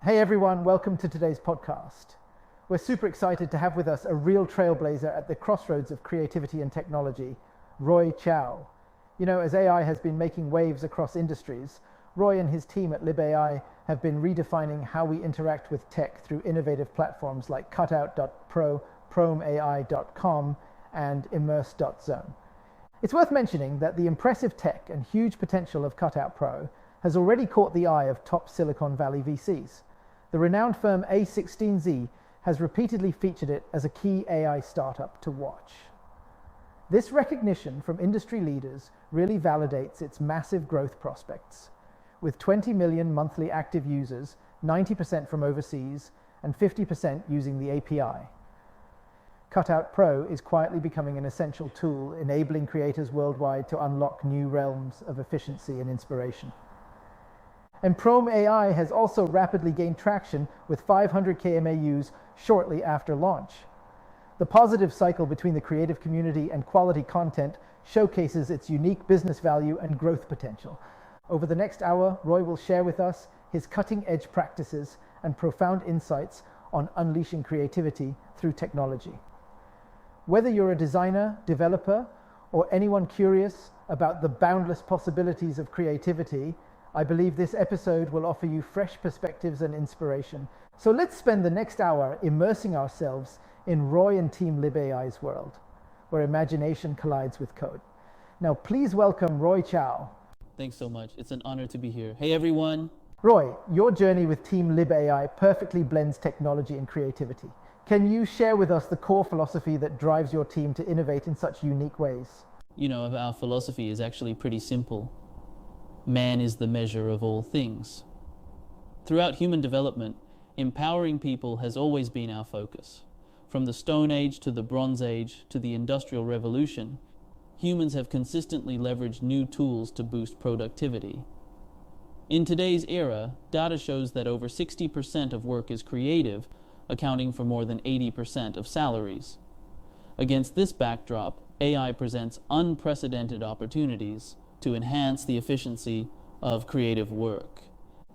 Hey everyone, welcome to today's podcast. We're super excited to have with us a real trailblazer at the crossroads of creativity and technology, Roy Chow. You know, as AI has been making waves across industries, Roy and his team at LibAI have been redefining how we interact with tech through innovative platforms like Cutout.pro, PromeAI.com, and Immerse.zone. It's worth mentioning that the impressive tech and huge potential of Cutout Pro has already caught the eye of top Silicon Valley VCs. The renowned firm A16Z has repeatedly featured it as a key AI startup to watch. This recognition from industry leaders really validates its massive growth prospects, with 20 million monthly active users, 90% from overseas, and 50% using the API. Cutout Pro is quietly becoming an essential tool, enabling creators worldwide to unlock new realms of efficiency and inspiration. And PromeAI has also rapidly gained traction with 500k MAUs shortly after launch. The positive cycle between the creative community and quality content showcases its unique business value and growth potential. Over the next hour, Roy will share with us his cutting-edge practices and profound insights on unleashing creativity through technology. Whether you're a designer, developer, or anyone curious about the boundless possibilities of creativity, I believe this episode will offer you fresh perspectives and inspiration. So let's spend the next hour immersing ourselves in Roy and Team LibAI's world, where imagination collides with code. Now, please welcome Roy Chow. Thanks so much. It's an honor to be here. Hey, everyone. Roy, your journey with Team LibAI perfectly blends technology and creativity. Can you share with us the core philosophy that drives your team to innovate in such unique ways? You know, our philosophy is actually pretty simple. Man is the measure of all things. Throughout human development, empowering people has always been our focus. From the Stone Age to the Bronze Age to the Industrial Revolution, humans have consistently leveraged new tools to boost productivity. In today's era, data shows that over 60% of work is creative, accounting for more than 80% of salaries. Against this backdrop, AI presents unprecedented opportunities to enhance the efficiency of creative work.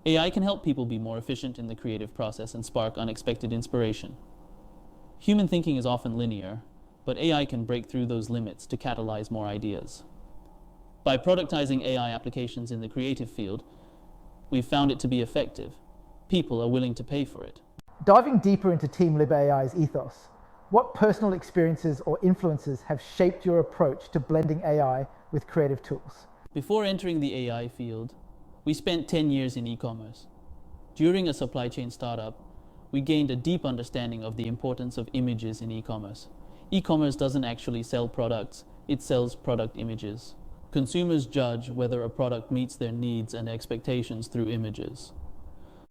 AI can help people be more efficient in the creative process and spark unexpected inspiration. Human thinking is often linear, but AI can break through those limits to catalyze more ideas. By productizing AI applications in the creative field, we've found it to be effective. People are willing to pay for it. Diving deeper into Team LibAI's ethos, what personal experiences or influences have shaped your approach to blending AI with creative tools? Before entering the AI field, we spent 10 years in e-commerce. During a supply chain startup, we gained a deep understanding of the importance of images in e-commerce. E-commerce doesn't actually sell products, it sells product images. Consumers judge whether a product meets their needs and expectations through images.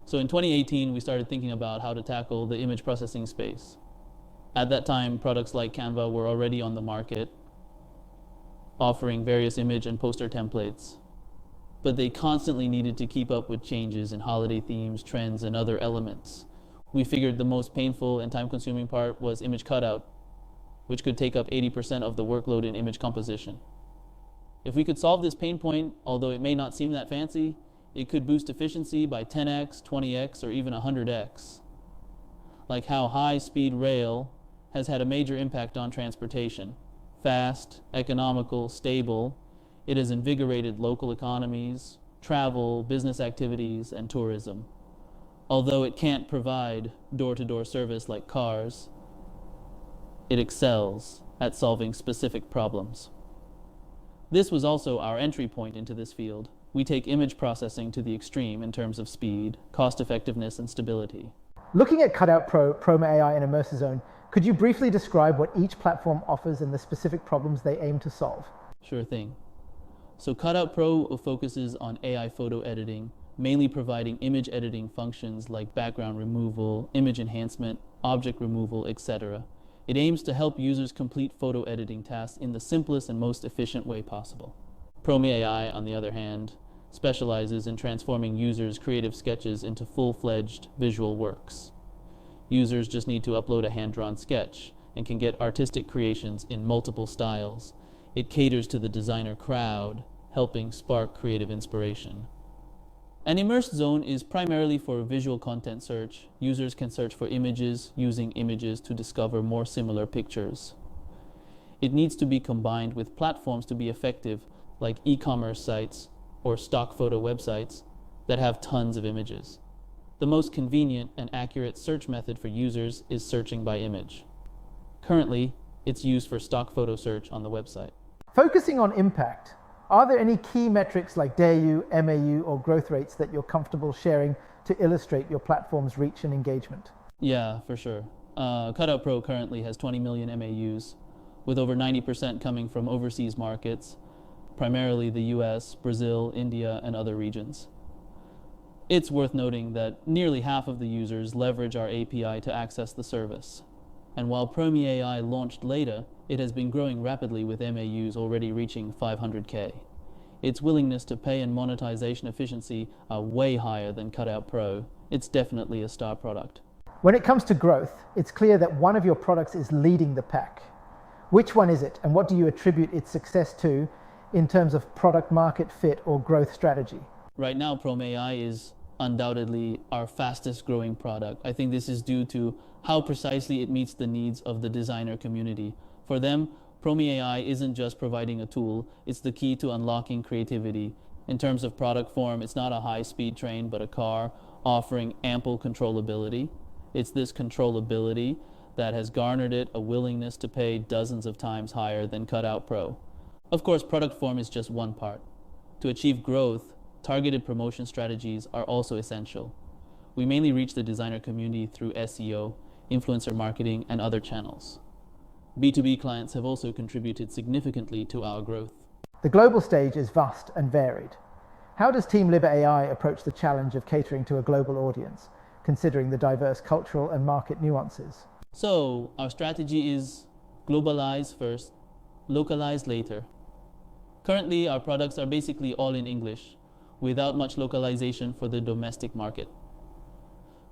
So in 2018, we started thinking about how to tackle the image processing space. At that time, products like Canva were already on the market, offering various image and poster templates. But they constantly needed to keep up with changes in holiday themes, trends, and other elements. We figured the most painful and time-consuming part was image cutout, which could take up 80% of the workload in image composition. If we could solve this pain point, although it may not seem that fancy, it could boost efficiency by 10x, 20x, or even 100x. Like how high-speed rail has had a major impact on transportation. Fast, economical, stable, it has invigorated local economies, travel, business activities, and tourism. Although it can't provide door-to-door service like cars, it excels at solving specific problems. This was also our entry point into this field. We take image processing to the extreme in terms of speed, cost-effectiveness, and stability. Looking at Cutout Pro, PromeAI, and Immerse.zone, could you briefly describe what each platform offers and the specific problems they aim to solve? Sure thing. So Cutout Pro focuses on AI photo editing, mainly providing image editing functions like background removal, image enhancement, object removal, etc. It aims to help users complete photo editing tasks in the simplest and most efficient way possible. PromeAI, on the other hand, specializes in transforming users' creative sketches into full-fledged visual works. Users just need to upload a hand-drawn sketch and can get artistic creations in multiple styles. It caters to the designer crowd, helping spark creative inspiration. An immersed zone is primarily for visual content search. Users can search for images using images to discover more similar pictures. It needs to be combined with platforms to be effective, like e-commerce sites or stock photo websites that have tons of images. The most convenient and accurate search method for users is searching by image. Currently, it's used for stock photo search on the website. Focusing on impact, are there any key metrics like DAU, MAU, or growth rates that you're comfortable sharing to illustrate your platform's reach and engagement? Yeah, for sure. Cutout Pro currently has 20 million MAUs, with over 90% coming from overseas markets, primarily the US, Brazil, India, and other regions. It's worth noting that nearly half of the users leverage our API to access the service. And while PromiAI launched later, it has been growing rapidly with MAUs already reaching 500K. Its willingness to pay and monetization efficiency are way higher than Cutout Pro. It's definitely a star product. When it comes to growth, it's clear that one of your products is leading the pack. Which one is it, and what do you attribute its success to in terms of product market fit or growth strategy? Right now, PromiAI is undoubtedly our fastest growing product. I think this is due to how precisely it meets the needs of the designer community. For them, PromiAI isn't just providing a tool, it's the key to unlocking creativity. In terms of product form, it's not a high-speed train, but a car offering ample controllability. It's this controllability that has garnered it a willingness to pay dozens of times higher than Cutout Pro. Of course, product form is just one part. To achieve growth, targeted promotion strategies are also essential. We mainly reach the designer community through SEO, influencer marketing, and other channels. B2B clients have also contributed significantly to our growth. The global stage is vast and varied. How does Team LibAI approach the challenge of catering to a global audience, considering the diverse cultural and market nuances? So, our strategy is globalize first, localize later. Currently, our products are basically all in English, without much localization for the domestic market.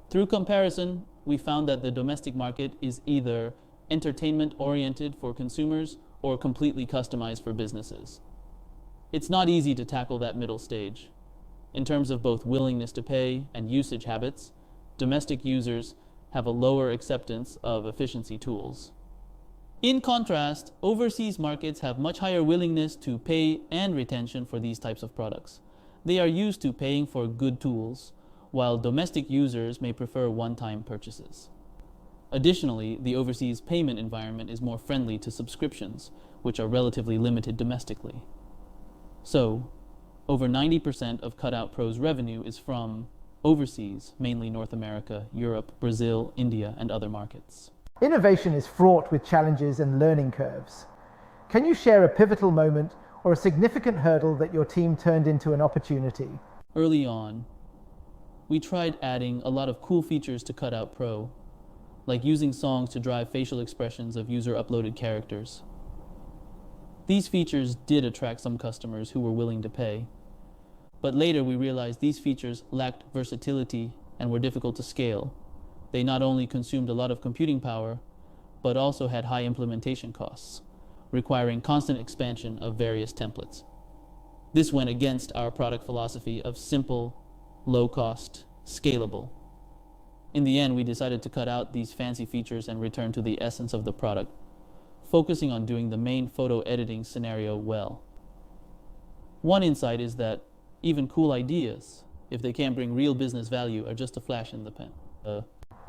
Through comparison, we found that the domestic market is either entertainment-oriented for consumers or completely customized for businesses. It's not easy to tackle that middle stage. In terms of both willingness to pay and usage habits, domestic users have a lower acceptance of efficiency tools. In contrast, overseas markets have much higher willingness to pay and retention for these types of products. They are used to paying for good tools, while domestic users may prefer one-time purchases. Additionally, the overseas payment environment is more friendly to subscriptions, which are relatively limited domestically. So, over 90% of Cutout Pro's revenue is from overseas, mainly North America, Europe, Brazil, India, and other markets. Innovation is fraught with challenges and learning curves. Can you share a pivotal moment or a significant hurdle that your team turned into an opportunity? Early on, we tried adding a lot of cool features to Cutout Pro, like using songs to drive facial expressions of user-uploaded characters. These features did attract some customers who were willing to pay, but later we realized these features lacked versatility and were difficult to scale. They not only consumed a lot of computing power, but also had high implementation costs, requiring constant expansion of various templates. This went against our product philosophy of simple, low-cost, scalable. In the end, we decided to cut out these fancy features and return to the essence of the product, focusing on doing the main photo editing scenario well. One insight is that even cool ideas, if they can't bring real business value, are just a flash in the pan.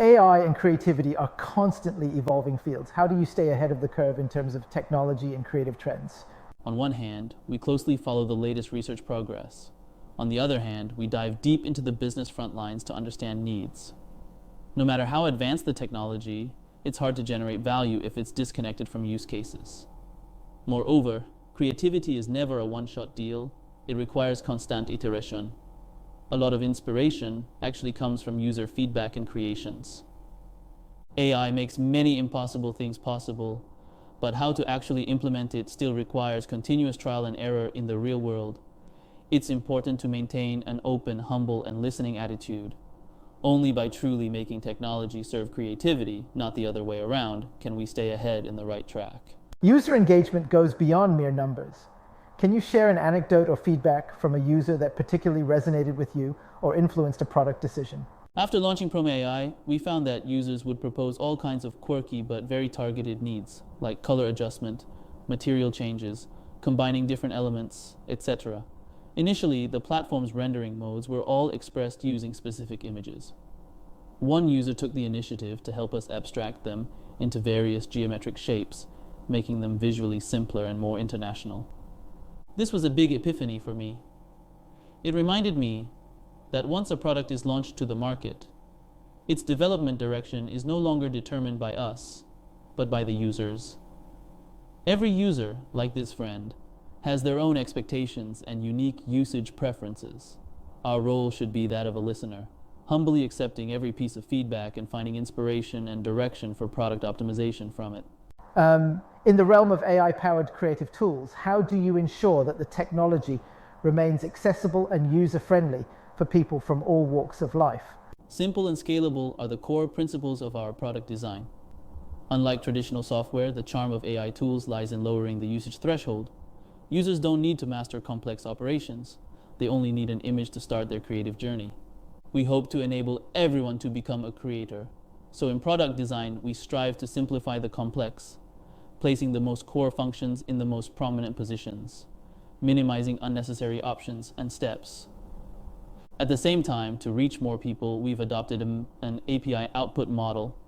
AI and creativity are constantly evolving fields. How do you stay ahead of the curve in terms of technology and creative trends? On one hand, we closely follow the latest research progress. On the other hand, we dive deep into the business front lines to understand needs. No matter how advanced the technology, it's hard to generate value if it's disconnected from use cases. Moreover, creativity is never a one-shot deal. It requires constant iteration. A lot of inspiration actually comes from user feedback and creations. AI makes many impossible things possible, but how to actually implement it still requires continuous trial and error in the real world. It's important to maintain an open, humble, and listening attitude. Only by truly making technology serve creativity, not the other way around, can we stay ahead in the right track. User engagement goes beyond mere numbers. Can you share an anecdote or feedback from a user that particularly resonated with you or influenced a product decision? After launching Chrome AI, we found that users would propose all kinds of quirky but very targeted needs, like color adjustment, material changes, combining different elements, etc. Initially, the platform's rendering modes were all expressed using specific images. One user took the initiative to help us abstract them into various geometric shapes, making them visually simpler and more international. This was a big epiphany for me. It reminded me that once a product is launched to the market, its development direction is no longer determined by us, but by the users. Every user, like this friend, has their own expectations and unique usage preferences. Our role should be that of a listener, humbly accepting every piece of feedback and finding inspiration and direction for product optimization from it. In the realm of AI-powered creative tools, how do you ensure that the technology remains accessible and user-friendly for people from all walks of life? Simple and scalable are the core principles of our product design. Unlike traditional software, the charm of AI tools lies in lowering the usage threshold. Users don't need to master complex operations. They only need an image to start their creative journey. We hope to enable everyone to become a creator. So in product design, we strive to simplify the complex, placing the most core functions in the most prominent positions, minimizing unnecessary options and steps. At the same time, to reach more people, we've adopted an API output model,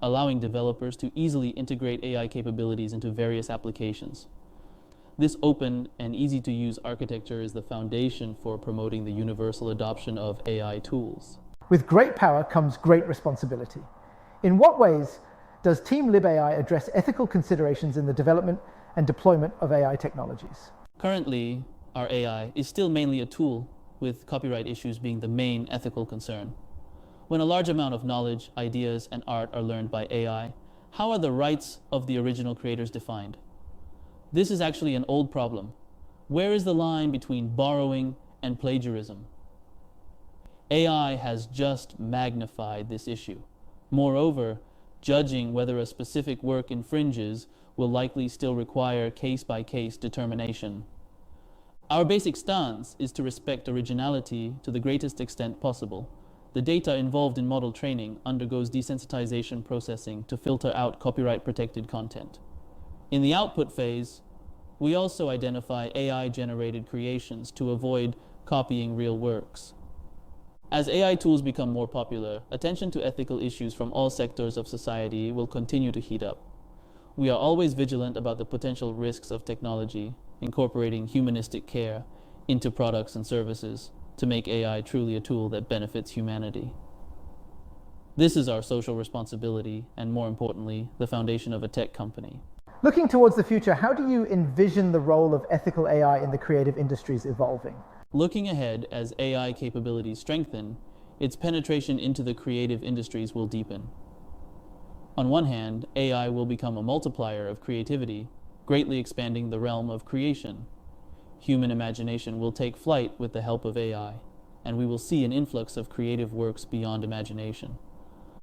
allowing developers to easily integrate AI capabilities into various applications. This open and easy-to-use architecture is the foundation for promoting the universal adoption of AI tools. With great power comes great responsibility. In what ways does Team LibAI address ethical considerations in the development and deployment of AI technologies? Currently, our AI is still mainly a tool, with copyright issues being the main ethical concern. When a large amount of knowledge, ideas, and art are learned by AI, how are the rights of the original creators defined? This is actually an old problem. Where is the line between borrowing and plagiarism? AI has just magnified this issue. Moreover, judging whether a specific work infringes will likely still require case-by-case determination. Our basic stance is to respect originality to the greatest extent possible. The data involved in model training undergoes desensitization processing to filter out copyright-protected content. In the output phase, we also identify AI-generated creations to avoid copying real works. As AI tools become more popular, attention to ethical issues from all sectors of society will continue to heat up. We are always vigilant about the potential risks of technology, incorporating humanistic care into products and services to make AI truly a tool that benefits humanity. This is our social responsibility and, more importantly, the foundation of a tech company. Looking towards the future, how do you envision the role of ethical AI in the creative industries evolving? Looking ahead, as AI capabilities strengthen, its penetration into the creative industries will deepen. On one hand, AI will become a multiplier of creativity, greatly expanding the realm of creation. Human imagination will take flight with the help of AI, and we will see an influx of creative works beyond imagination.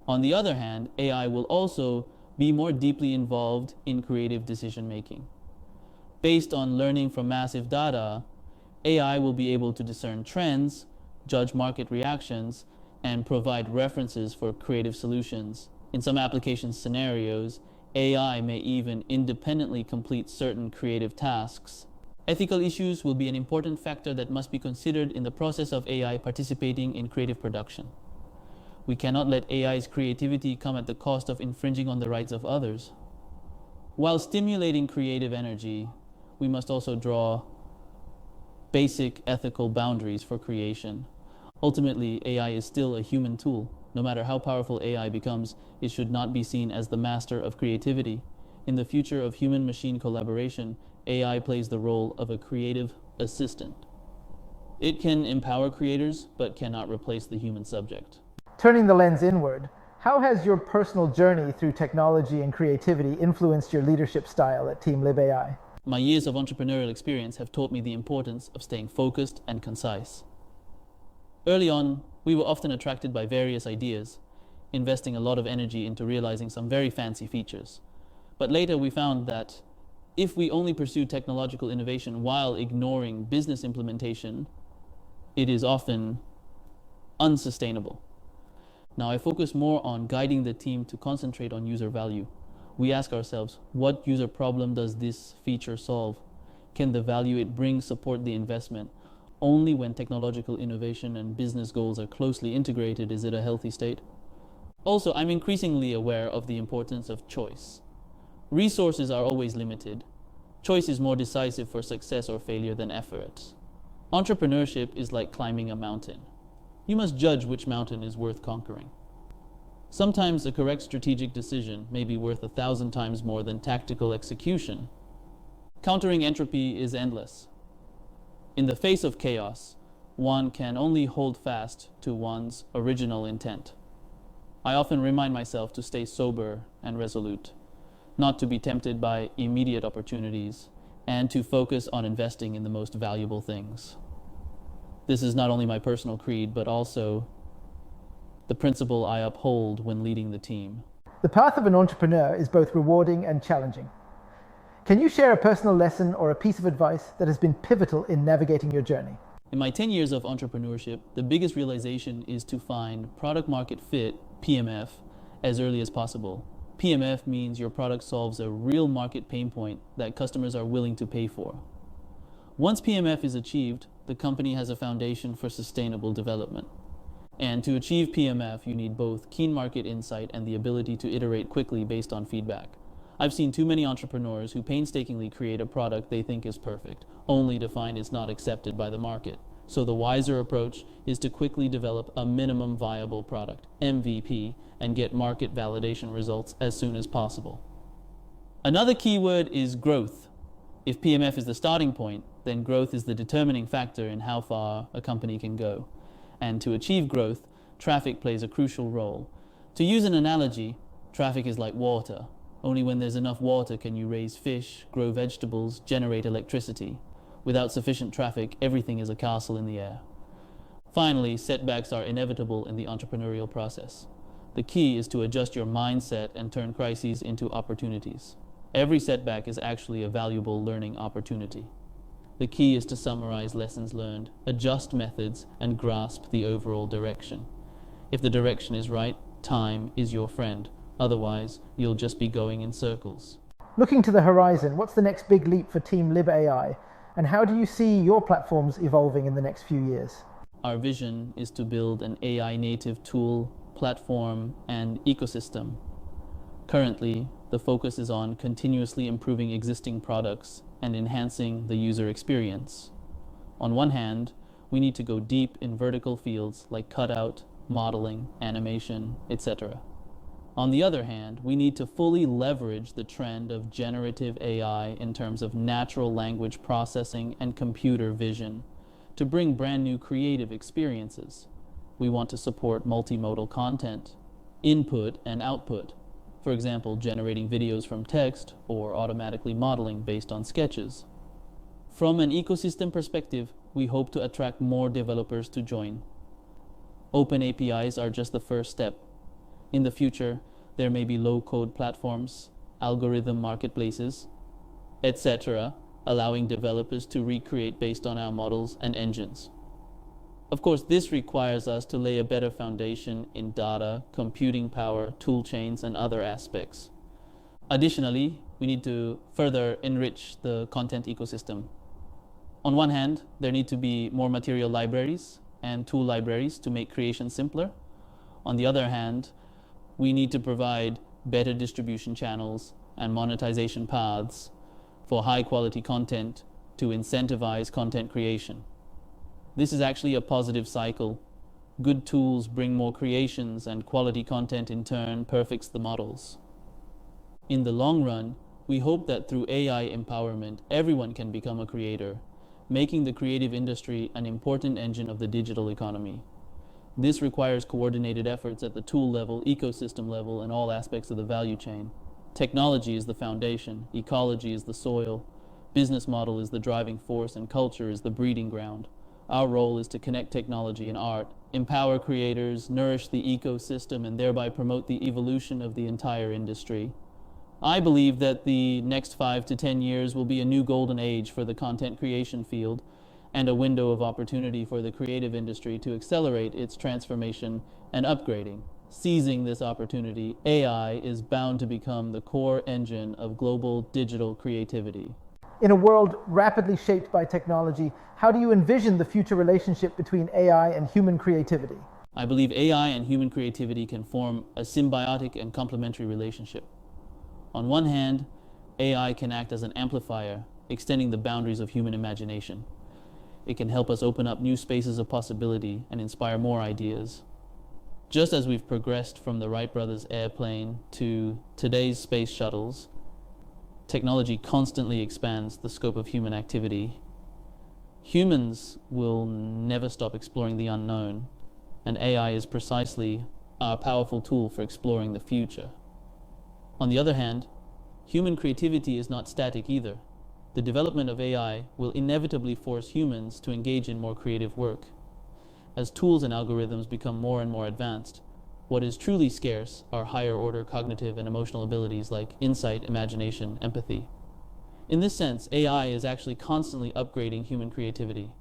On the other hand, AI will also be more deeply involved in creative decision-making. Based on learning from massive data, AI will be able to discern trends, judge market reactions, and provide references for creative solutions. In some application scenarios, AI may even independently complete certain creative tasks. Ethical issues will be an important factor that must be considered in the process of AI participating in creative production. We cannot let AI's creativity come at the cost of infringing on the rights of others. While stimulating creative energy, we must also draw basic ethical boundaries for creation. Ultimately, AI is still a human tool. No matter how powerful AI becomes, it should not be seen as the master of creativity. In the future of human-machine collaboration, AI plays the role of a creative assistant. It can empower creators, but cannot replace the human subject. Turning the lens inward, how has your personal journey through technology and creativity influenced your leadership style at Team LibAI? My years of entrepreneurial experience have taught me the importance of staying focused and concise. Early on, we were often attracted by various ideas, investing a lot of energy into realizing some very fancy features. But later we found that If we only pursue technological innovation while ignoring business implementation, it is often unsustainable. Now, I focus more on guiding the team to concentrate on user value. We ask ourselves, what user problem does this feature solve? Can the value it brings support the investment? Only when technological innovation and business goals are closely integrated is it a healthy state. Also, I'm increasingly aware of the importance of choice. Resources are always limited. Choice is more decisive for success or failure than effort. Entrepreneurship is like climbing a mountain. You must judge which mountain is worth conquering. Sometimes a correct strategic decision may be worth 1,000 times more than tactical execution. Countering entropy is endless. In the face of chaos, one can only hold fast to one's original intent. I often remind myself to stay sober and resolute, not to be tempted by immediate opportunities, and to focus on investing in the most valuable things. This is not only my personal creed, but also the principle I uphold when leading the team. The path of an entrepreneur is both rewarding and challenging. Can you share a personal lesson or a piece of advice that has been pivotal in navigating your journey? In my 10 years of entrepreneurship, the biggest realization is to find product market fit, PMF, as early as possible. PMF means your product solves a real market pain point that customers are willing to pay for. Once PMF is achieved, the company has a foundation for sustainable development. And to achieve PMF, you need both keen market insight and the ability to iterate quickly based on feedback. I've seen too many entrepreneurs who painstakingly create a product they think is perfect, only to find it's not accepted by the market. So the wiser approach is to quickly develop a minimum viable product, MVP, and get market validation results as soon as possible. Another keyword is growth. If PMF is the starting point, then growth is the determining factor in how far a company can go. And to achieve growth, traffic plays a crucial role. To use an analogy, traffic is like water. Only when there's enough water can you raise fish, grow vegetables, generate electricity. Without sufficient traffic, everything is a castle in the air. Finally, setbacks are inevitable in the entrepreneurial process. The key is to adjust your mindset and turn crises into opportunities. Every setback is actually a valuable learning opportunity. The key is to summarize lessons learned, adjust methods, and grasp the overall direction. If the direction is right, time is your friend. Otherwise, you'll just be going in circles. Looking to the horizon, what's the next big leap for Team LibAI? And how do you see your platforms evolving in the next few years? Our vision is to build an AI native tool, platform, and ecosystem. Currently, the focus is on continuously improving existing products and enhancing the user experience. On one hand, we need to go deep in vertical fields like cutout, modeling, animation, etc. On the other hand, we need to fully leverage the trend of generative AI in terms of natural language processing and computer vision to bring brand new creative experiences. We want to support multimodal content, input and output. For example, generating videos from text or automatically modeling based on sketches. From an ecosystem perspective, we hope to attract more developers to join. Open APIs are just the first step. In the future, there may be low-code platforms, algorithm marketplaces, etc., allowing developers to recreate based on our models and engines. Of course, this requires us to lay a better foundation in data, computing power, tool chains, and other aspects. Additionally, we need to further enrich the content ecosystem. On one hand, there need to be more material libraries and tool libraries to make creation simpler. On the other hand, we need to provide better distribution channels and monetization paths for high-quality content to incentivize content creation. This is actually a positive cycle. Good tools bring more creations, and quality content in turn perfects the models. In the long run, we hope that through AI empowerment, everyone can become a creator, making the creative industry an important engine of the digital economy. This requires coordinated efforts at the tool level, ecosystem level, and all aspects of the value chain. Technology is the foundation, ecology is the soil, business model is the driving force, and culture is the breeding ground. Our role is to connect technology and art, empower creators, nourish the ecosystem, and thereby promote the evolution of the entire industry. I believe that the next 5 to 10 years will be a new golden age for the content creation field and a window of opportunity for the creative industry to accelerate its transformation and upgrading. Seizing this opportunity, AI is bound to become the core engine of global digital creativity. In a world rapidly shaped by technology, how do you envision the future relationship between AI and human creativity? I believe AI and human creativity can form a symbiotic and complementary relationship. On one hand, AI can act as an amplifier, extending the boundaries of human imagination. It can help us open up new spaces of possibility and inspire more ideas. Just as we've progressed from the Wright brothers' airplane to today's space shuttles, technology constantly expands the scope of human activity. Humans will never stop exploring the unknown, and AI is precisely our powerful tool for exploring the future. On the other hand, human creativity is not static either. The development of AI will inevitably force humans to engage in more creative work. As tools and algorithms become more and more advanced, what is truly scarce are higher order cognitive and emotional abilities like insight, imagination, empathy. In this sense, AI is actually constantly upgrading human creativity.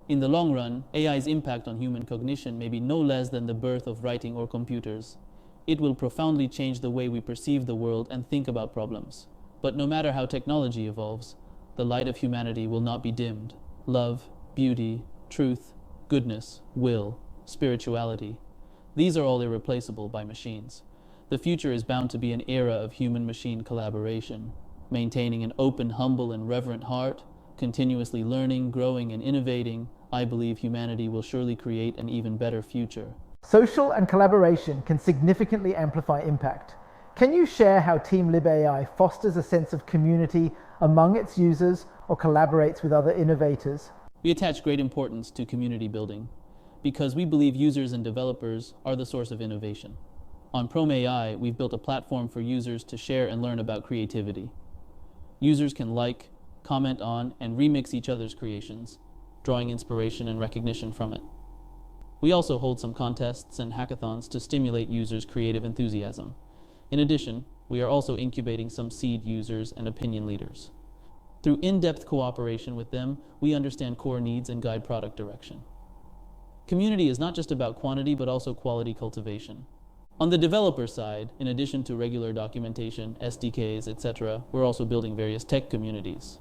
In the long run, AI's impact on human cognition may be no less than the birth of writing or computers. It will profoundly change the way we perceive the world and think about problems. But no matter how technology evolves, the light of humanity will not be dimmed. Love, beauty, truth, goodness, will, spirituality. These are all irreplaceable by machines. The future is bound to be an era of human-machine collaboration. Maintaining an open, humble, and reverent heart, continuously learning, growing, and innovating, I believe humanity will surely create an even better future. Social and collaboration can significantly amplify impact. Can you share how Team LibAI fosters a sense of community among its users or collaborates with other innovators? We attach great importance to community building because we believe users and developers are the source of innovation. On Prom AI, we've built a platform for users to share and learn about creativity. Users can like, comment on, and remix each other's creations, drawing inspiration and recognition from it. We also hold some contests and hackathons to stimulate users' creative enthusiasm. In addition, we are also incubating some seed users and opinion leaders. Through in-depth cooperation with them, we understand core needs and guide product direction. Community is not just about quantity, but also quality cultivation. On the developer side, in addition to regular documentation, SDKs, etc., we're also building various tech communities.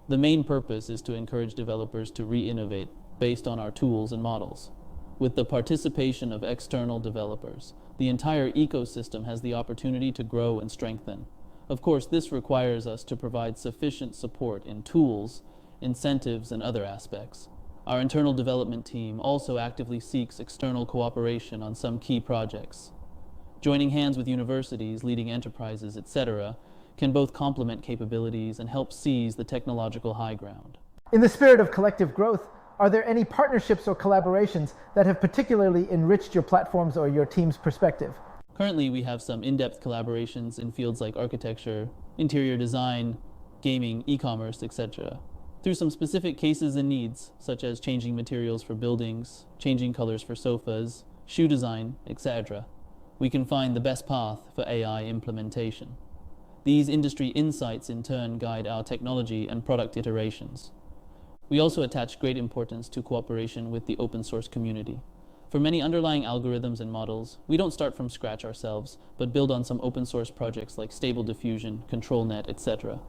The main purpose is to encourage developers to re-innovate based on our tools and models. With the participation of external developers, the entire ecosystem has the opportunity to grow and strengthen. Of course, this requires us to provide sufficient support in tools, incentives, and other aspects. Our internal development team also actively seeks external cooperation on some key projects. Joining hands with universities, leading enterprises, etc., can both complement capabilities and help seize the technological high ground. In the spirit of collective growth, are there any partnerships or collaborations that have particularly enriched your platforms or your team's perspective? Currently, we have some in-depth collaborations in fields like architecture, interior design, gaming, e-commerce, etc. Through some specific cases and needs, such as changing materials for buildings, changing colors for sofas, shoe design, etc., we can find the best path for AI implementation. These industry insights in turn guide our technology and product iterations. We also attach great importance to cooperation with the open source community. For many underlying algorithms and models, we don't start from scratch ourselves, but build on some open source projects like Stable Diffusion, ControlNet, etc.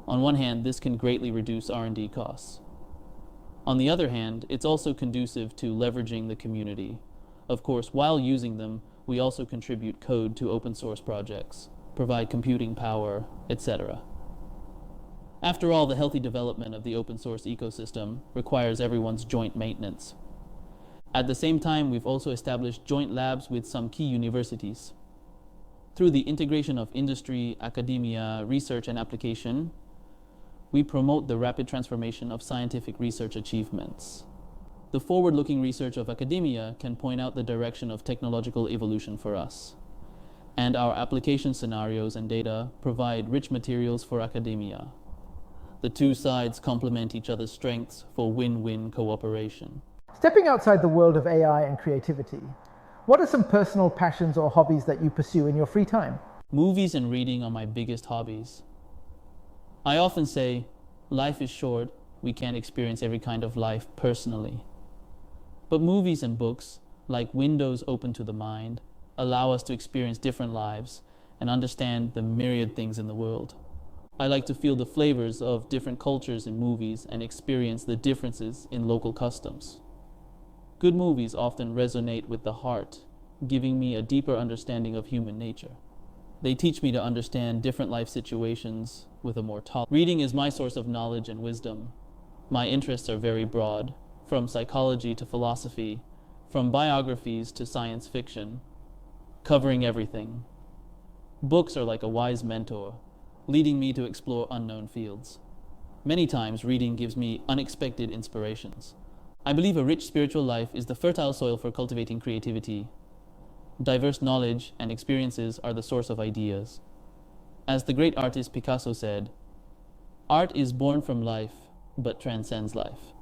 On one hand, this can greatly reduce R&D costs. On the other hand, it's also conducive to leveraging the community. Of course, while using them, we also contribute code to open source projects, provide computing power, etc. After all, the healthy development of the open source ecosystem requires everyone's joint maintenance. At the same time, we've also established joint labs with some key universities. Through the integration of industry, academia, research, and application, we promote the rapid transformation of scientific research achievements. The forward-looking research of academia can point out the direction of technological evolution for us. And our application scenarios and data provide rich materials for academia. The two sides complement each other's strengths for win-win cooperation. Stepping outside the world of AI and creativity, what are some personal passions or hobbies that you pursue in your free time? Movies and reading are my biggest hobbies. I often say, life is short, we can't experience every kind of life personally. But movies and books, like windows open to the mind, allow us to experience different lives and understand the myriad things in the world. I like to feel the flavors of different cultures in movies and experience the differences in local customs. Good movies often resonate with the heart, giving me a deeper understanding of human nature. They teach me to understand different life situations with a more tolerance. Reading is my source of knowledge and wisdom. My interests are very broad, from psychology to philosophy, from biographies to science fiction, covering everything. Books are like a wise mentor, leading me to explore unknown fields. Many times, reading gives me unexpected inspirations. I believe a rich spiritual life is the fertile soil for cultivating creativity. Diverse knowledge and experiences are the source of ideas. As the great artist Picasso said, "Art is born from life, but transcends life."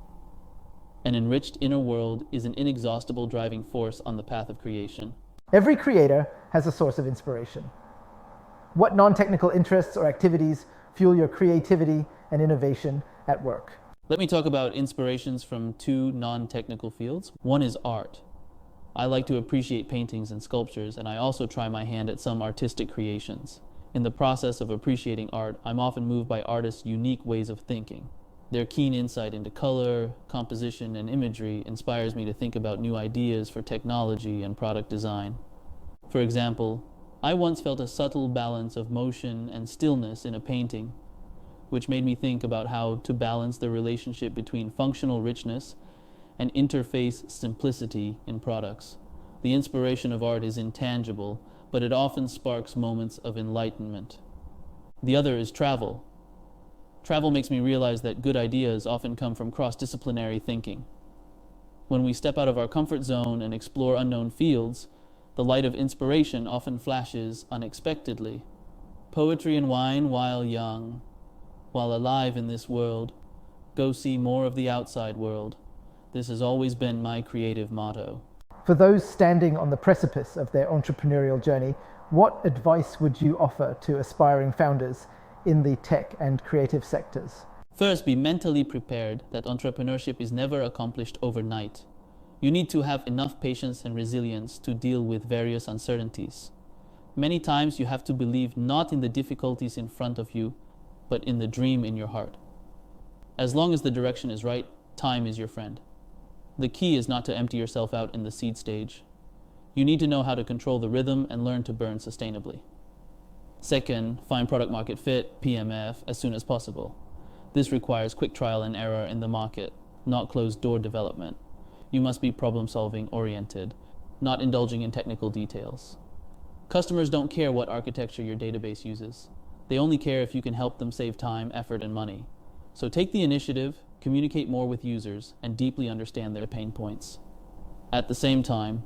An enriched inner world is an inexhaustible driving force on the path of creation. Every creator has a source of inspiration. What non-technical interests or activities fuel your creativity and innovation at work? Let me talk about inspirations from two non-technical fields. One is art. I like to appreciate paintings and sculptures, and I also try my hand at some artistic creations. In the process of appreciating art, I'm often moved by artists' unique ways of thinking. Their keen insight into color, composition, and imagery inspires me to think about new ideas for technology and product design. For example, I once felt a subtle balance of motion and stillness in a painting, which made me think about how to balance the relationship between functional richness and interface simplicity in products. The inspiration of art is intangible, but it often sparks moments of enlightenment. The other is travel. Travel makes me realize that good ideas often come from cross-disciplinary thinking. When we step out of our comfort zone and explore unknown fields, the light of inspiration often flashes unexpectedly. Poetry and wine while young, while alive in this world, go see more of the outside world. This has always been my creative motto. For those standing on the precipice of their entrepreneurial journey, what advice would you offer to aspiring founders in the tech and creative sectors? First, be mentally prepared that entrepreneurship is never accomplished overnight. You need to have enough patience and resilience to deal with various uncertainties. Many times you have to believe not in the difficulties in front of you, but in the dream in your heart. As long as the direction is right, time is your friend. The key is not to empty yourself out in the seed stage. You need to know how to control the rhythm and learn to burn sustainably. Second, find product market fit, PMF, as soon as possible. This requires quick trial and error in the market, not closed door development. You must be problem-solving oriented, not indulging in technical details. Customers don't care what architecture your database uses. They only care if you can help them save time, effort, and money. So take the initiative, communicate more with users, and deeply understand their pain points. At the same time,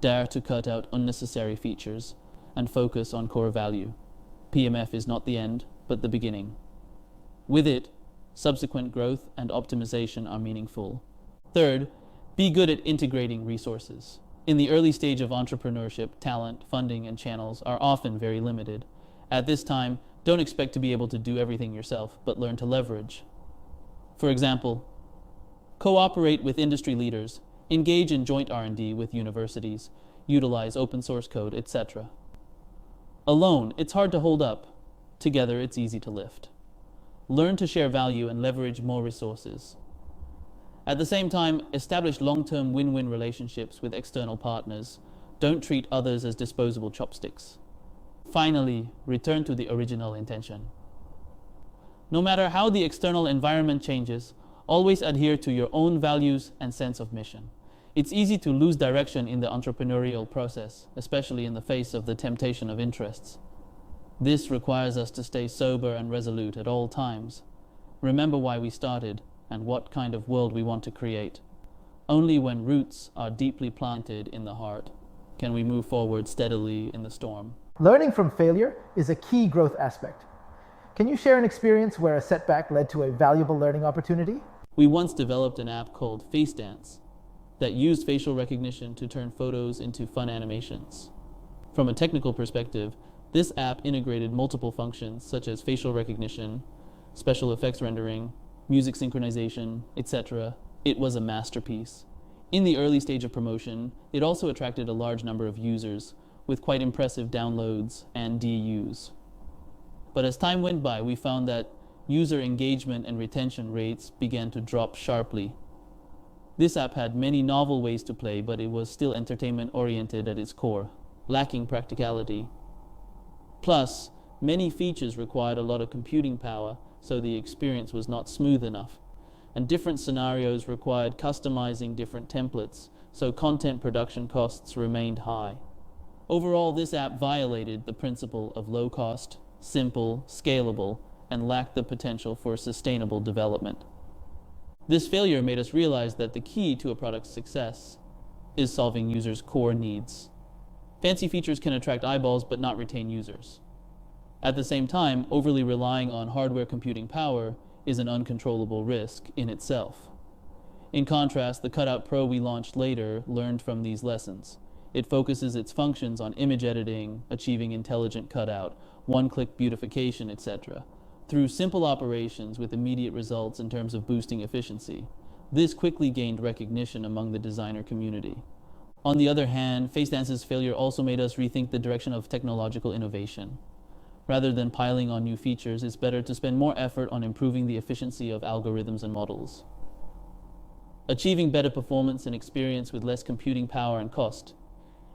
dare to cut out unnecessary features and focus on core value. PMF is not the end, but the beginning. With it, subsequent growth and optimization are meaningful. Third, be good at integrating resources. In the early stage of entrepreneurship, talent, funding, and channels are often very limited. At this time, don't expect to be able to do everything yourself, but learn to leverage. For example, cooperate with industry leaders, engage in joint R&D with universities, utilize open source code, etc. Alone, it's hard to hold up. Together, it's easy to lift. Learn to share value and leverage more resources. At the same time, establish long-term win-win relationships with external partners. Don't treat others as disposable chopsticks. Finally, return to the original intention. No matter how the external environment changes, always adhere to your own values and sense of mission. It's easy to lose direction in the entrepreneurial process, especially in the face of the temptation of interests. This requires us to stay sober and resolute at all times. Remember why we started and what kind of world we want to create. Only when roots are deeply planted in the heart can we move forward steadily in the storm. Learning from failure is a key growth aspect. Can you share an experience where a setback led to a valuable learning opportunity? We once developed an app called Face Dance that used facial recognition to turn photos into fun animations. From a technical perspective, This app integrated multiple functions such as facial recognition, special effects rendering, music synchronization, etc. It was a masterpiece. In the early stage of promotion, it also attracted a large number of users, with quite impressive downloads and DAUs. But as time went by, we found that user engagement and retention rates began to drop sharply. This app had many novel ways to play, but it was still entertainment-oriented at its core, lacking practicality. Plus, many features required a lot of computing power, so the experience was not smooth enough. And different scenarios required customizing different templates, so content production costs remained high. Overall, this app violated the principle of low cost, simple, scalable, and lacked the potential for sustainable development. This failure made us realize that the key to a product's success is solving users' core needs. Fancy features can attract eyeballs but not retain users. At the same time, overly relying on hardware computing power is an uncontrollable risk in itself. In contrast, the Cutout Pro we launched later learned from these lessons. It focuses its functions on image editing, achieving intelligent cutout, one-click beautification, etc. through simple operations with immediate results in terms of boosting efficiency. This quickly gained recognition among the designer community. On the other hand, FaceDance's failure also made us rethink the direction of technological innovation. Rather than piling on new features, it's better to spend more effort on improving the efficiency of algorithms and models. Achieving better performance and experience with less computing power and cost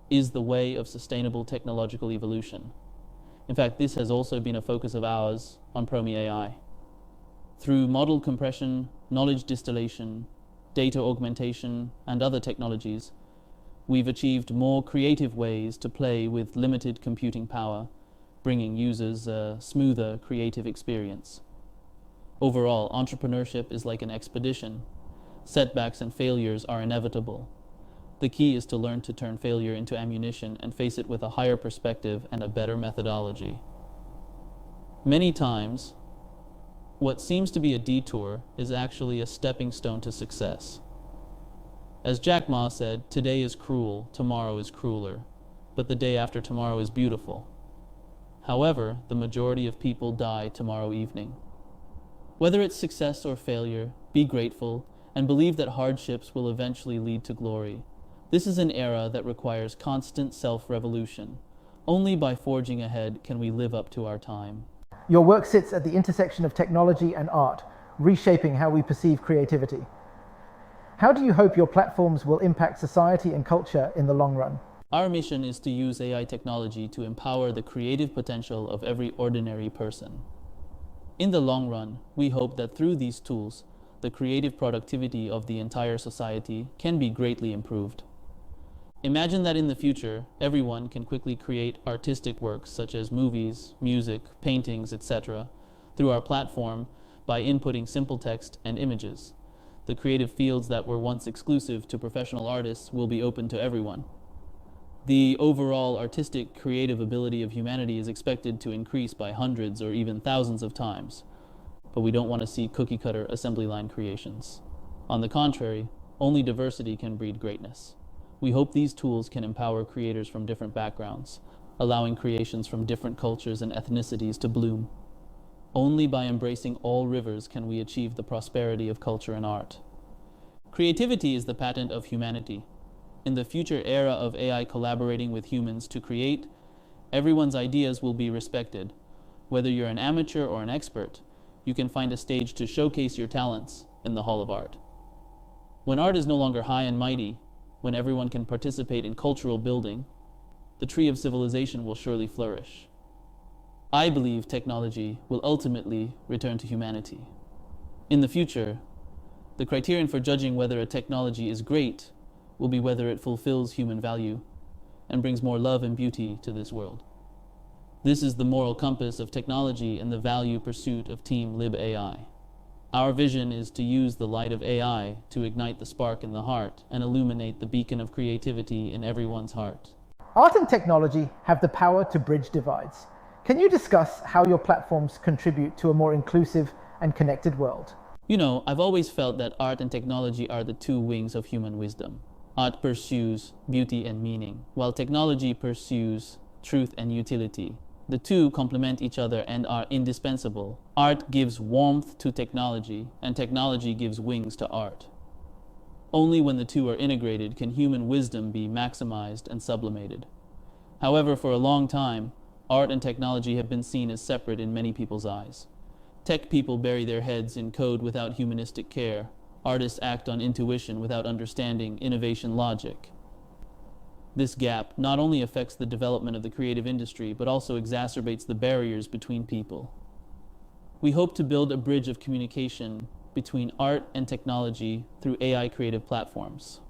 is the way of sustainable technological evolution. In fact, this has also been a focus of ours on PromiAI. Through model compression, knowledge distillation, data augmentation, and other technologies, we've achieved more creative ways to play with limited computing power, bringing users a smoother creative experience. Overall, entrepreneurship is like an expedition. Setbacks and failures are inevitable. The key is to learn to turn failure into ammunition and face it with a higher perspective and a better methodology. Many times, what seems to be a detour is actually a stepping stone to success. As Jack Ma said, today is cruel, tomorrow is crueler, but the day after tomorrow is beautiful. However, the majority of people die tomorrow evening. Whether it's success or failure, be grateful and believe that hardships will eventually lead to glory. This is an era that requires constant self-revolution. Only by forging ahead can we live up to our time. Your work sits at the intersection of technology and art, reshaping how we perceive creativity. How do you hope your platforms will impact society and culture in the long run? Our mission is to use AI technology to empower the creative potential of every ordinary person. In the long run, we hope that through these tools, the creative productivity of the entire society can be greatly improved. Imagine that in the future, everyone can quickly create artistic works such as movies, music, paintings, etc. through our platform by inputting simple text and images. The creative fields that were once exclusive to professional artists will be open to everyone. The overall artistic creative ability of humanity is expected to increase by hundreds or even thousands of times, but we don't want to see cookie-cutter assembly line creations. On the contrary, only diversity can breed greatness. We hope these tools can empower creators from different backgrounds, allowing creations from different cultures and ethnicities to bloom. Only by embracing all rivers can we achieve the prosperity of culture and art. Creativity is the patent of humanity. In the future era of AI collaborating with humans to create, everyone's ideas will be respected. Whether you're an amateur or an expert, you can find a stage to showcase your talents in the Hall of Art. When art is no longer high and mighty, when everyone can participate in cultural building, the tree of civilization will surely flourish. I believe technology will ultimately return to humanity. In the future, the criterion for judging whether a technology is great will be whether it fulfills human value and brings more love and beauty to this world. This is the moral compass of technology and the value pursuit of Team LibAI. Our vision is to use the light of AI to ignite the spark in the heart and illuminate the beacon of creativity in everyone's heart. Art and technology have the power to bridge divides. Can you discuss how your platforms contribute to a more inclusive and connected world? You know, I've always felt that art and technology are the two wings of human wisdom. Art pursues beauty and meaning, while technology pursues truth and utility. The two complement each other and are indispensable. Art gives warmth to technology, and technology gives wings to art. Only when the two are integrated can human wisdom be maximized and sublimated. However, for a long time, art and technology have been seen as separate in many people's eyes. Tech people bury their heads in code without humanistic care. Artists act on intuition without understanding innovation logic. This gap not only affects the development of the creative industry, but also exacerbates the barriers between people. We hope to build a bridge of communication between art and technology through AI creative platforms.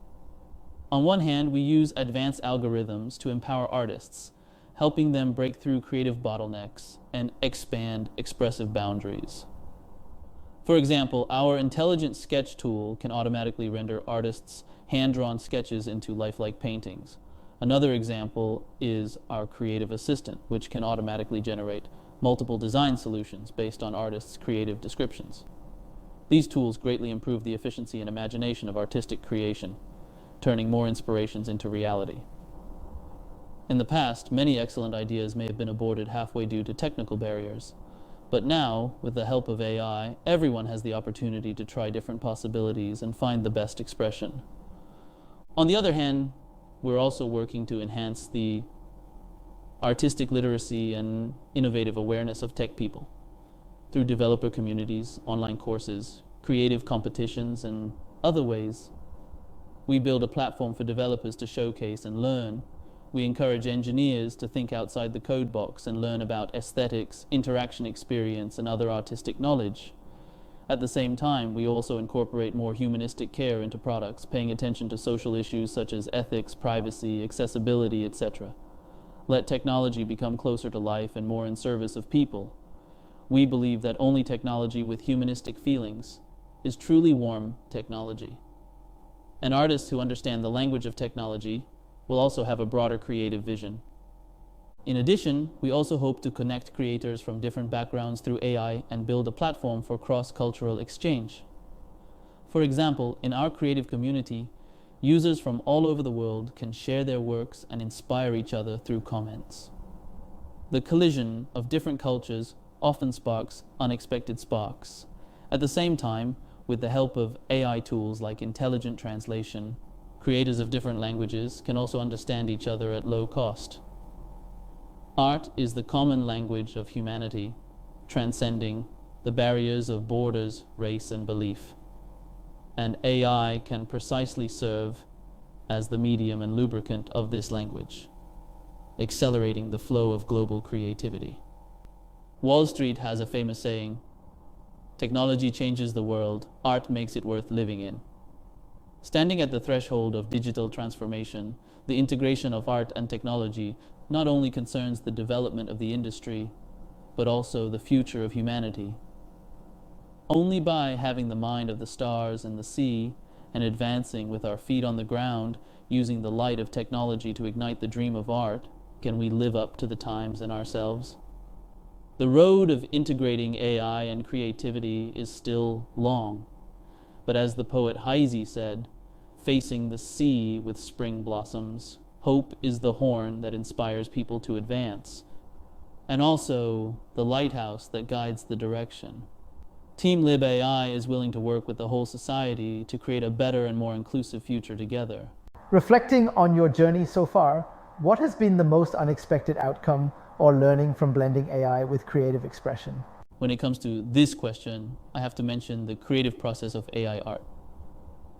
On one hand, we use advanced algorithms to empower artists, helping them break through creative bottlenecks and expand expressive boundaries. For example, our intelligent sketch tool can automatically render artists' hand-drawn sketches into lifelike paintings. Another example is our creative assistant, which can automatically generate multiple design solutions based on artists' creative descriptions. These tools greatly improve the efficiency and imagination of artistic creation, turning more inspirations into reality. In the past, many excellent ideas may have been aborted halfway due to technical barriers. But now, with the help of AI, everyone has the opportunity to try different possibilities and find the best expression. On the other hand, we're also working to enhance the artistic literacy and innovative awareness of tech people through developer communities, online courses, creative competitions, and other ways. We build a platform for developers to showcase and learn. We encourage engineers to think outside the code box and learn about aesthetics, interaction experience, and other artistic knowledge. At the same time, we also incorporate more humanistic care into products, paying attention to social issues such as ethics, privacy, accessibility, etc. Let technology become closer to life and more in service of people. We believe that only technology with humanistic feelings is truly warm technology. And artists who understand the language of technology will also have a broader creative vision. In addition, we also hope to connect creators from different backgrounds through AI and build a platform for cross-cultural exchange. For example, in our creative community, users from all over the world can share their works and inspire each other through comments. The collision of different cultures often sparks unexpected sparks. At the same time, with the help of AI tools like intelligent translation, creators of different languages can also understand each other at low cost. Art is the common language of humanity, transcending the barriers of borders, race, and belief. And AI can precisely serve as the medium and lubricant of this language, accelerating the flow of global creativity. Wall Street has a famous saying, "Technology changes the world, art makes it worth living in." Standing at the threshold of digital transformation, the integration of art and technology not only concerns the development of the industry, but also the future of humanity. Only by having the mind of the stars and the sea and advancing with our feet on the ground, using the light of technology to ignite the dream of art, can we live up to the times and ourselves. The road of integrating AI and creativity is still long, but as the poet Heisey said, facing the sea with spring blossoms, hope is the horn that inspires people to advance, and also the lighthouse that guides the direction. Team LibAI is willing to work with the whole society to create a better and more inclusive future together. Reflecting on your journey so far, what has been the most unexpected outcome or learning from blending AI with creative expression? When it comes to this question, I have to mention the creative process of AI art.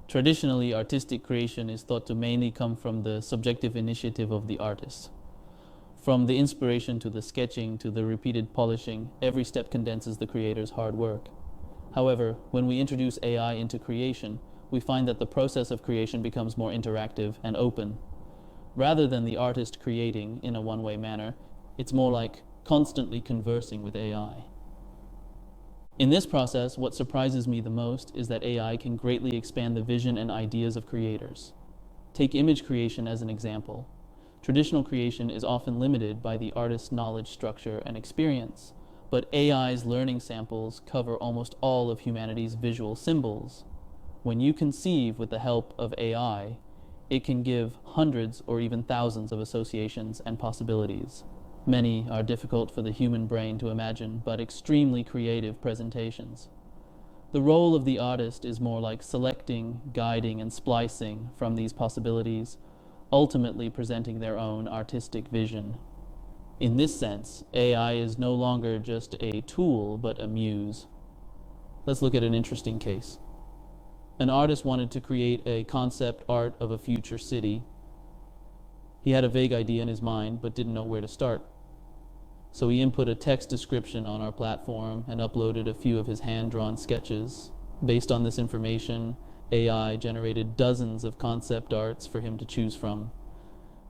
Traditionally, artistic creation is thought to mainly come from the subjective initiative of the artist. From the inspiration to the sketching to the repeated polishing, every step condenses the creator's hard work. However, when we introduce AI into creation, we find that the process of creation becomes more interactive and open. Rather than the artist creating in a one-way manner, it's more like constantly conversing with AI. In this process, what surprises me the most is that AI can greatly expand the vision and ideas of creators. Take image creation as an example. Traditional creation is often limited by the artist's knowledge structure and experience, but AI's learning samples cover almost all of humanity's visual symbols. When you conceive with the help of AI, it can give hundreds or even thousands of associations and possibilities. Many are difficult for the human brain to imagine, but extremely creative presentations. The role of the artist is more like selecting, guiding, and splicing from these possibilities, ultimately presenting their own artistic vision. In this sense, AI is no longer just a tool, but a muse. Let's look at an interesting case. An artist wanted to create a concept art of a future city. He had a vague idea in his mind, but didn't know where to start. So he input a text description on our platform and uploaded a few of his hand-drawn sketches. Based on this information, AI generated dozens of concept arts for him to choose from.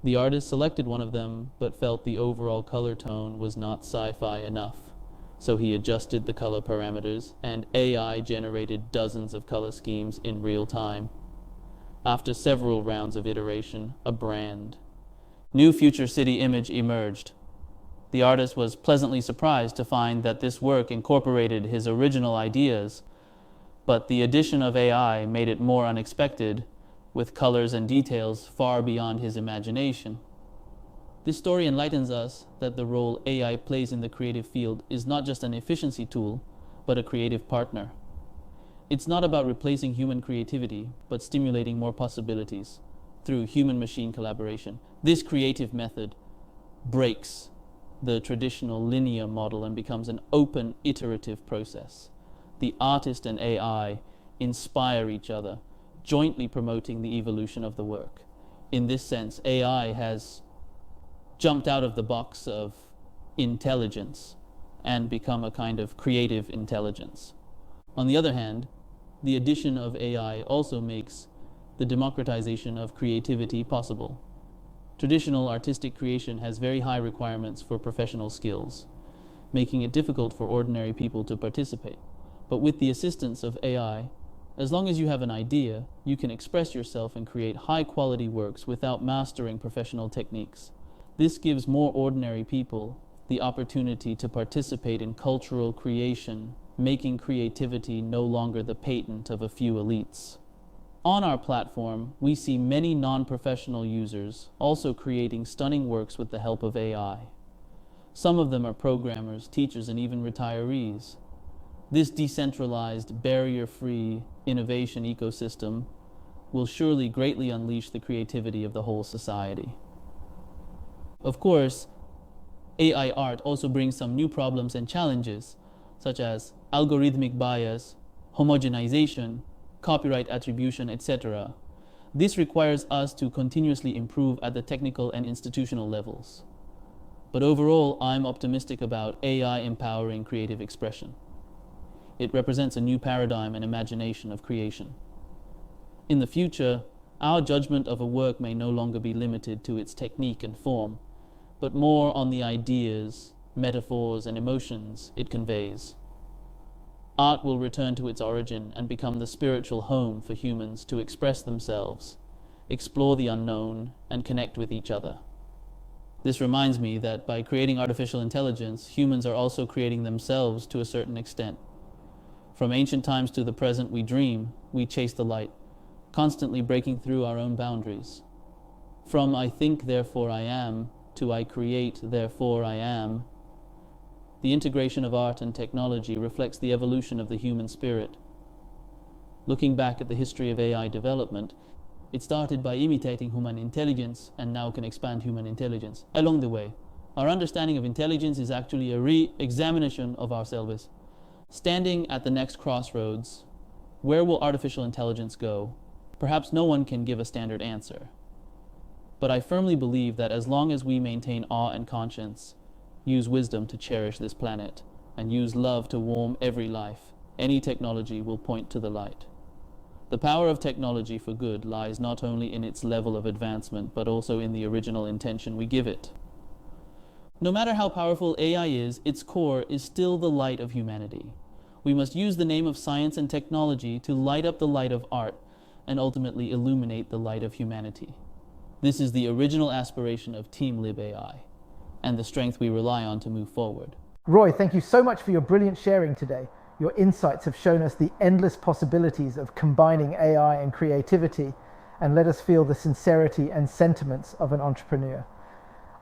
The artist selected one of them, but felt the overall color tone was not sci-fi enough. So he adjusted the color parameters, and AI generated dozens of color schemes in real time. After several rounds of iteration, a brand, new future city image emerged. The artist was pleasantly surprised to find that this work incorporated his original ideas, but the addition of AI made it more unexpected, with colors and details far beyond his imagination. This story enlightens us that the role AI plays in the creative field is not just an efficiency tool, but a creative partner. It's not about replacing human creativity, but stimulating more possibilities through human-machine collaboration. This creative method breaks the traditional linear model and becomes an open, iterative process. The artist and AI inspire each other, jointly promoting the evolution of the work. In this sense, AI has jumped out of the box of intelligence and become a kind of creative intelligence. On the other hand, the addition of AI also makes the democratization of creativity possible. Traditional artistic creation has very high requirements for professional skills, making it difficult for ordinary people to participate. But with the assistance of AI, as long as you have an idea, you can express yourself and create high-quality works without mastering professional techniques. This gives more ordinary people the opportunity to participate in cultural creation, making creativity no longer the patent of a few elites. On our platform, we see many non-professional users also creating stunning works with the help of AI. Some of them are programmers, teachers, and even retirees. This decentralized, barrier-free innovation ecosystem will surely greatly unleash the creativity of the whole society. Of course, AI art also brings some new problems and challenges, such as algorithmic bias, homogenization, copyright attribution, etc. This requires us to continuously improve at the technical and institutional levels. But overall, I'm optimistic about AI empowering creative expression. It represents a new paradigm and imagination of creation. In the future, our judgment of a work may no longer be limited to its technique and form, but more on the ideas, metaphors, and emotions it conveys. Art will return to its origin and become the spiritual home for humans to express themselves, explore the unknown, and connect with each other. This reminds me that by creating artificial intelligence, humans are also creating themselves to a certain extent. From ancient times to the present, we dream, we chase the light, constantly breaking through our own boundaries. From I think, therefore I am, to I create, therefore I am, the integration of art and technology reflects the evolution of the human spirit. Looking back at the history of AI development, it started by imitating human intelligence and now can expand human intelligence. Along the way, our understanding of intelligence is actually a re-examination of ourselves. Standing at the next crossroads, where will artificial intelligence go? Perhaps no one can give a standard answer. But I firmly believe that as long as we maintain awe and conscience, use wisdom to cherish this planet, and use love to warm every life, any technology will point to the light. The power of technology for good lies not only in its level of advancement, but also in the original intention we give it. No matter how powerful AI is, its core is still the light of humanity. We must use the name of science and technology to light up the light of art and ultimately illuminate the light of humanity. This is the original aspiration of Team LibAI, and the strength we rely on to move forward. Roy, thank you so much for your brilliant sharing today. Your insights have shown us the endless possibilities of combining AI and creativity, and let us feel the sincerity and sentiments of an entrepreneur.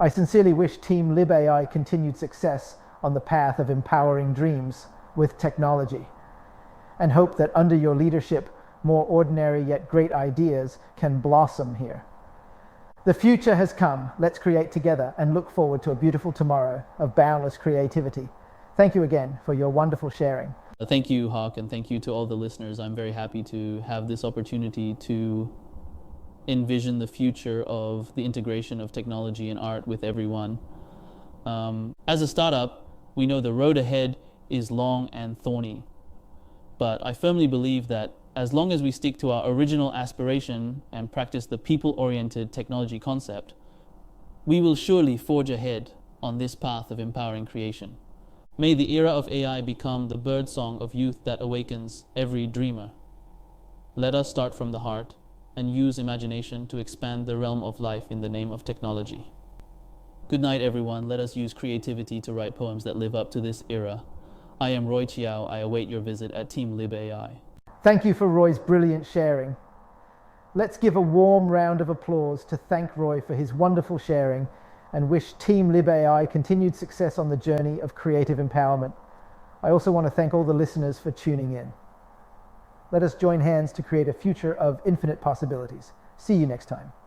I sincerely wish Team LibAI continued success on the path of empowering dreams with technology, and hope that under your leadership, more ordinary yet great ideas can blossom here. The future has come. Let's create together and look forward to a beautiful tomorrow of boundless creativity. Thank you again for your wonderful sharing. Thank you, Hawk, and thank you to all the listeners. I'm very happy to have this opportunity to envision the future of the integration of technology and art with everyone. As a startup, we know the road ahead is long and thorny, but I firmly believe that as long as we stick to our original aspiration and practice the people-oriented technology concept, we will surely forge ahead on this path of empowering creation. May the era of AI become the birdsong of youth that awakens every dreamer. Let us start from the heart and use imagination to expand the realm of life in the name of technology. Good night, everyone. Let us use creativity to write poems that live up to this era. I am Roy Chiao. I await your visit at Team LibAI. Thank you for Roy's brilliant sharing. Let's give a warm round of applause to thank Roy for his wonderful sharing and wish Team LibAI continued success on the journey of creative empowerment. I also want to thank all the listeners for tuning in. Let us join hands to create a future of infinite possibilities. See you next time.